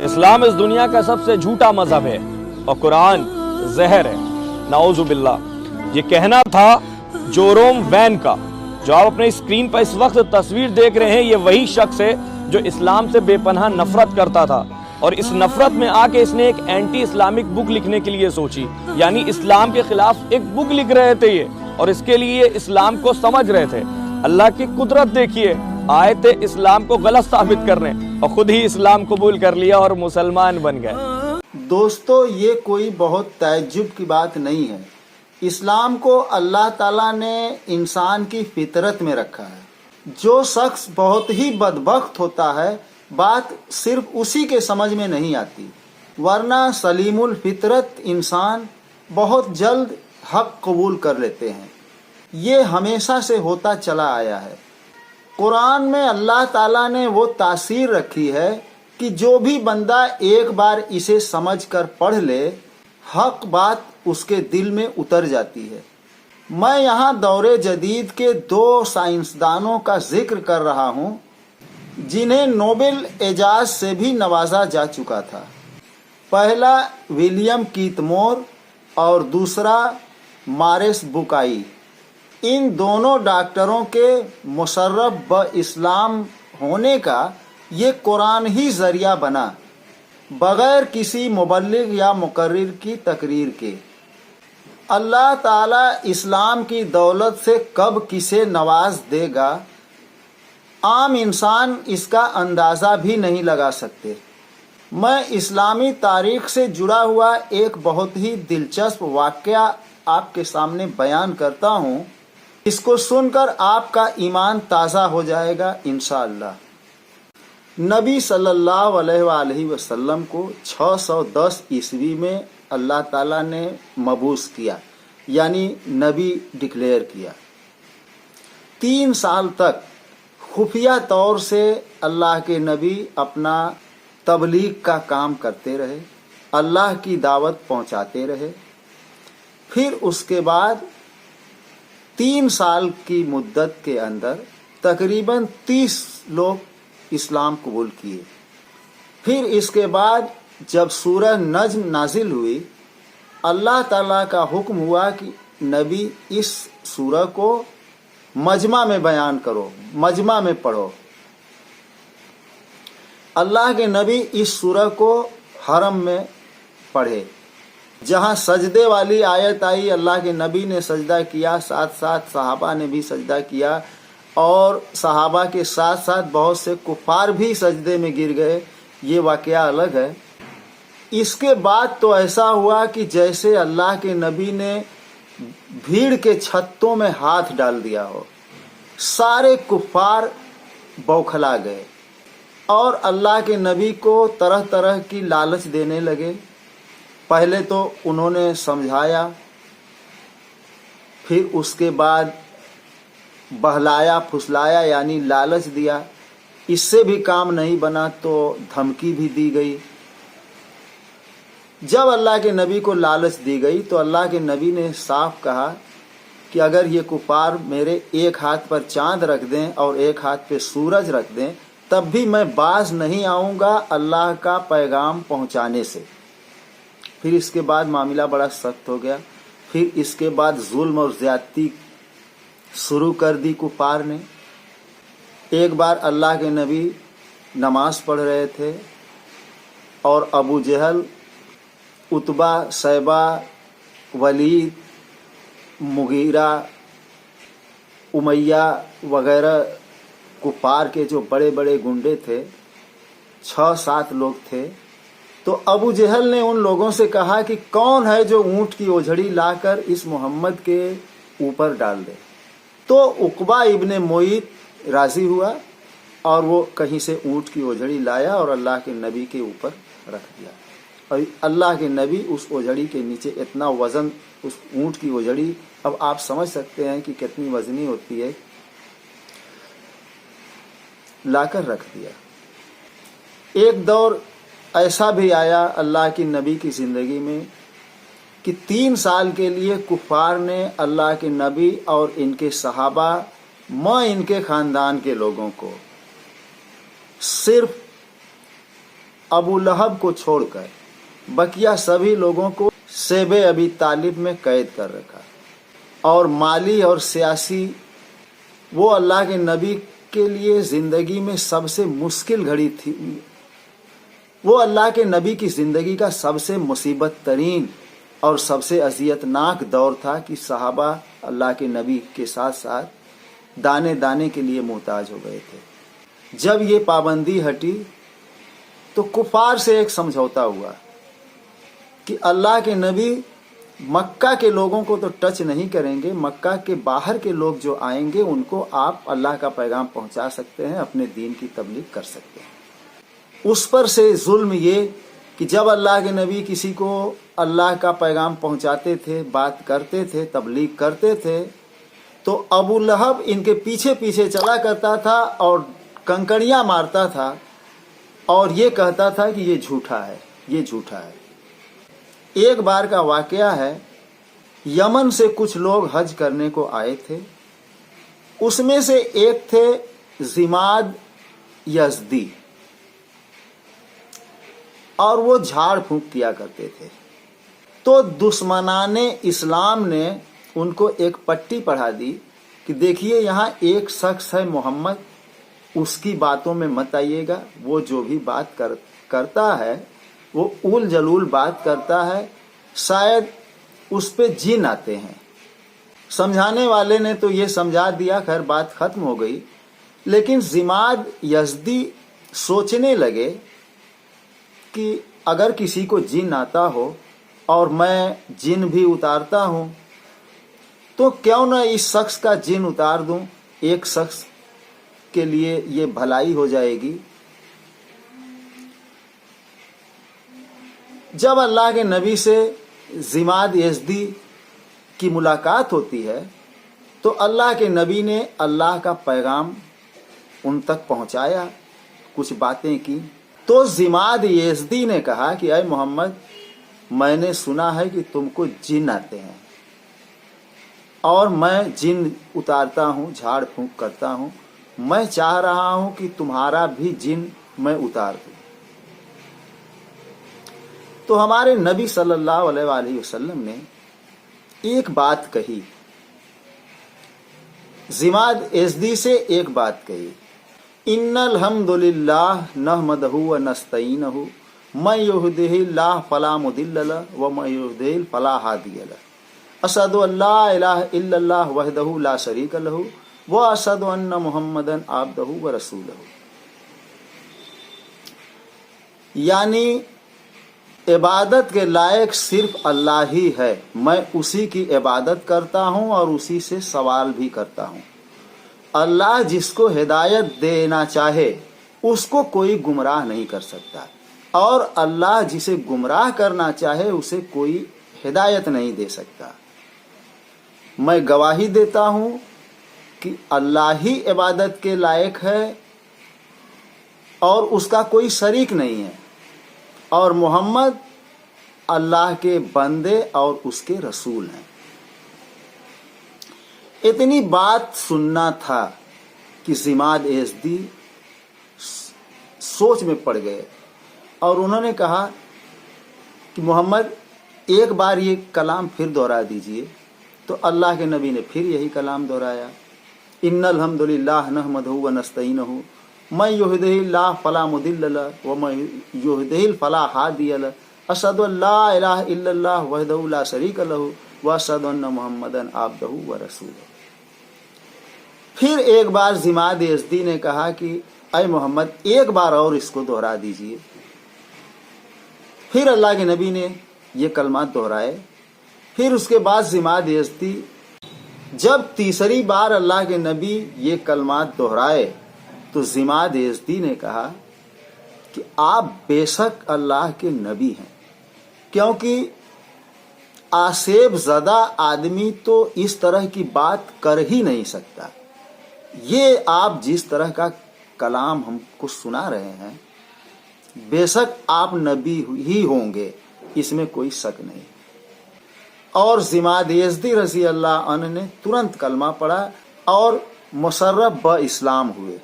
اسلام اس دنیا کا سب سے جھوٹا مذہب ہے اور قرآن زہر ہے، نعوذ باللہ۔ یہ کہنا تھا جوروم وین کا۔ جو آپ اپنے اسکرین پر اس وقت تصویر دیکھ رہے ہیں، یہ وہی شخص ہے جو اسلام سے بے پناہ نفرت کرتا تھا، اور اس نفرت میں آ کے اس نے ایک اینٹی اسلامک بک لکھنے کے لیے سوچی، یعنی اسلام کے خلاف ایک بک لکھ رہے تھے یہ، اور اس کے لیے اسلام کو سمجھ رہے تھے۔ اللہ کی قدرت دیکھیے، آئے تھے اسلام کو غلط ثابت کرنے اور خود ہی اسلام قبول کر لیا اور مسلمان بن گئے۔ دوستو، یہ کوئی بہت تعجب کی بات نہیں ہے۔ اسلام کو اللہ تعالیٰ نے انسان کی فطرت میں رکھا ہے۔ جو شخص بہت ہی بدبخت ہوتا ہے، بات صرف اسی کے سمجھ میں نہیں آتی، ورنہ سلیم الفطرت انسان بہت جلد حق قبول کر لیتے ہیں۔ یہ ہمیشہ سے ہوتا چلا آیا ہے۔ قرآن میں اللہ تعالیٰ نے وہ تاثیر رکھی ہے کہ جو بھی بندہ ایک بار اسے سمجھ کر پڑھ لے، حق بات اس کے دل میں اتر جاتی ہے۔ میں یہاں دور جدید کے 2 سائنسدانوں کا ذکر کر رہا ہوں جنہیں نوبل اعزاز سے بھی نوازا جا چکا تھا۔ پہلا ولیم کیت مور اور دوسرا مارس بوکائی۔ ان دونوں ڈاکٹروں کے مشرف اسلام ہونے کا یہ قرآن ہی ذریعہ بنا، بغیر کسی مبلغ یا مقرر کی تقریر کے۔ اللہ تعالیٰ اسلام کی دولت سے کب کسے نواز دے گا، عام انسان اس کا اندازہ بھی نہیں لگا سکتے۔ میں اسلامی تاریخ سے جڑا ہوا ایک بہت ہی دلچسپ واقعہ آپ کے سامنے بیان کرتا ہوں۔ اس کو سن کر آپ کا ایمان تازہ ہو جائے گا انشاءاللہ۔ نبی صلی اللہ علیہ وآلہ وسلم کو 610 عیسوی میں اللہ تعالیٰ نے مبعوث کیا، یعنی نبی ڈکلیئر کیا۔ 3 سال تک خفیہ طور سے اللہ کے نبی اپنا تبلیغ کا کام کرتے رہے، اللہ کی دعوت پہنچاتے رہے۔ پھر اس کے بعد 3 سال کی مدت کے اندر تقریباً 30 لوگ اسلام قبول کیے۔ پھر اس کے بعد جب سورہ نجم نازل ہوئی، اللہ تعالیٰ کا حکم ہوا کہ نبی اس سورہ کو مجمع میں بیان کرو، مجمع میں پڑھو۔ اللہ کے نبی اس سورہ کو حرم میں پڑھے، جہاں سجدے والی آیت آئی، اللہ کے نبی نے سجدہ کیا، ساتھ ساتھ صحابہ نے بھی سجدہ کیا، اور صحابہ کے ساتھ ساتھ بہت سے کفار بھی سجدے میں گر گئے۔ یہ واقعہ الگ ہے۔ اس کے بعد تو ایسا ہوا کہ جیسے اللہ کے نبی نے بھیڑ کے چھتوں میں ہاتھ ڈال دیا ہو۔ سارے کفار بوکھلا گئے اور اللہ کے نبی کو طرح طرح کی لالچ دینے لگے۔ پہلے تو انہوں نے سمجھایا، پھر اس کے بعد بہلایا پھسلایا، یعنی لالچ دیا۔ اس سے بھی کام نہیں بنا تو دھمکی بھی دی گئی۔ جب اللہ کے نبی کو لالچ دی گئی تو اللہ کے نبی نے صاف کہا کہ اگر یہ کفار میرے ایک ہاتھ پر چاند رکھ دیں اور ایک ہاتھ پہ سورج رکھ دیں، تب بھی میں باز نہیں آؤں گا اللہ کا پیغام پہنچانے سے۔ پھر اس کے بعد معاملہ بڑا سخت ہو گیا۔ پھر اس کے بعد ظلم اور زیادتی شروع کر دی کفار نے۔ ایک بار اللہ کے نبی نماز پڑھ رہے تھے اور ابو جہل، عتبہ، شیبہ، ولید، مغیرہ، امیہ وغیرہ کفار کے جو بڑے بڑے گنڈے تھے، 6-7 لوگ تھے، تو ابو جہل نے ان لوگوں سے کہا کہ کون ہے جو اونٹ کی اوجھڑی لا کر اس محمد کے اوپر ڈال دے۔ تو عقبہ ابن معیط راضی ہوا اور وہ کہیں سے اونٹ کی اوجھڑی لایا اور اللہ کے نبی کے اوپر رکھ دیا، اور اللہ کے نبی اس اوجھڑی کے نیچے اتنا وزن، اس اونٹ کی اوجھڑی، اب آپ سمجھ سکتے ہیں کہ کتنی وزنی ہوتی ہے، لا کر رکھ دیا۔ ایک دور ایسا بھی آیا اللہ کی نبی کی زندگی میں کہ 3 سال کے لیے کفار نے اللہ کے نبی اور ان کے صحابہ، ان کے خاندان کے لوگوں کو صرف अबू लहब को छोड़कर बकिया सभी लोगों को शेबे अबी तालिब में कैद कर रखा, और माली और सियासी वो अल्लाह के नबी के लिए जिंदगी में सबसे मुश्किल घड़ी थी। वो अल्लाह के नबी की जिंदगी का सबसे मुसीबत तरीन और सबसे अजियतनाक दौर था कि सहाबा अल्लाह के नबी के साथ साथ दाने दाने के लिए मोहताज हो गए थे। जब ये पाबंदी हटी तो कुफार से एक समझौता हुआ कि अल्लाह के नबी मक्का के लोगों को तो टच नहीं करेंगे, मक्का के बाहर के लोग जो आएंगे उनको आप अल्लाह का पैगाम पहुंचा सकते हैं, अपने दीन की तबलीग कर सकते हैं। उस पर से जुल्म ये कि जब अल्लाह के नबी किसी को अल्लाह का पैगाम पहुंचाते थे, बात करते थे, तबलीग करते थे, तो अबू लहब इनके पीछे पीछे चला करता था और कंकड़ियां मारता था और ये कहता था कि ये झूठा है, ये झूठा है। एक बार का वाकया है, यमन से कुछ लोग हज करने को आए थे। उसमें से एक थे जिमाद यज़दी, और वो झाड़ फूंक किया करते थे। तो दुश्मनाने इस्लाम ने उनको एक पट्टी पढ़ा दी कि देखिए यहाँ एक शख्स है मोहम्मद, उसकी बातों में मत आइएगा, वो जो भी बात करता है वो उल जलूल बात करता है, शायद उस पे जिन आते हैं। समझाने वाले ने तो ये समझा दिया, खैर बात खत्म हो गई। लेकिन जिमाद यज़दी सोचने लगे कि अगर किसी को जिन आता हो और मैं जिन भी उतारता हूं तो क्यों न इस शख्स का जिन उतार दूं, एक शख्स के लिए ये भलाई हो जाएगी। जब अल्लाह के नबी से जिमाद यज़दी की मुलाकात होती है तो अल्लाह के नबी ने अल्लाह का पैगाम उन तक पहुंचाया, कुछ बातें की। तो जिमाद यज़दी ने कहा कि अय मोहम्मद, मैंने सुना है कि तुमको जिन आते हैं और मैं जिन उतारता हूँ, झाड़ फूंक करता हूँ। मैं चाह रहा हूँ कि तुम्हारा भी जिन मैं उतार दूँ। तो हमारे नबी सल्लल्लाहु अलैहि वसल्लम ने एक बात कही, जिमाद यज़दी से एक बात कही, इन्नल हम्दुलिल्लाह नहमदहु व नस्तईनहु मैं युहदिहिल्लाह फला मुदिल्ल लहु व मैं युहदिहिल फला हादिय लहु अशहदु अल्ला इलाहा इल्लल्लाह वहदहु ला शरीक लहु व अशहदु अन्ना मुहम्मदन अब्दुहु व रसूलहु। यानी इबादत के लायक सिर्फ अल्लाह ही है, मैं उसी की इबादत करता हूँ और उसी से सवाल भी करता हूँ। अल्लाह जिसको हिदायत देना चाहे उसको कोई गुमराह नहीं कर सकता, और अल्लाह जिसे गुमराह करना चाहे उसे कोई हिदायत नहीं दे सकता। मैं गवाही देता हूँ कि अल्लाह ही इबादत के लायक है और उसका कोई शरीक नहीं है, और मोहम्मद अल्लाह के बंदे और उसके रसूल हैं। इतनी बात सुनना था कि जिमाद यज़दी सोच में पड़ गए और उन्होंने कहा कि मोहम्मद एक बार ये कलाम फिर दोहरा दीजिए। तो अल्लाह के नबी ने फिर यही कलाम दोहराया, इन्नल हम्दुलिल्लाह नहमदहु व नस्तईनहु मैं युहदिहिल्लाह फला मुदिल्ल लहु व मैं युहदिहिल फला हादिय लहु अशहदु अल्ला इलाहा इल्लल्लाह वहदहु ला शरीक लहु व अशहदु अन्ना मुहम्मदन अब्दुहु व रसूलहु। फिर एक बार जिमाद यज़दी ने कहा कि अय मोहम्मद एक बार और इसको दोहरा दीजिए। फिर अल्लाह के नबी ने ये कलमात दोहराए। फिर उसके बाद जिमाद यज़दी जब तीसरी बार अल्लाह के नबी ये कलमात दोहराए तो जिमाद यज़दी ने कहा कि आप बेशक अल्लाह के नबी हैं, क्योंकि आसेब ज़दा आदमी तो इस तरह की बात कर ही नहीं सकता। ये आप जिस तरह का कलाम हमको सुना रहे हैं, बेशक आप नबी ही होंगे, इसमें कोई शक नहीं। और जिमाद यज़दी रज़ी अल्लाह अन्हु ने तुरंत कलमा पढ़ा और मुशर्रफ ब इस्लाम हुए।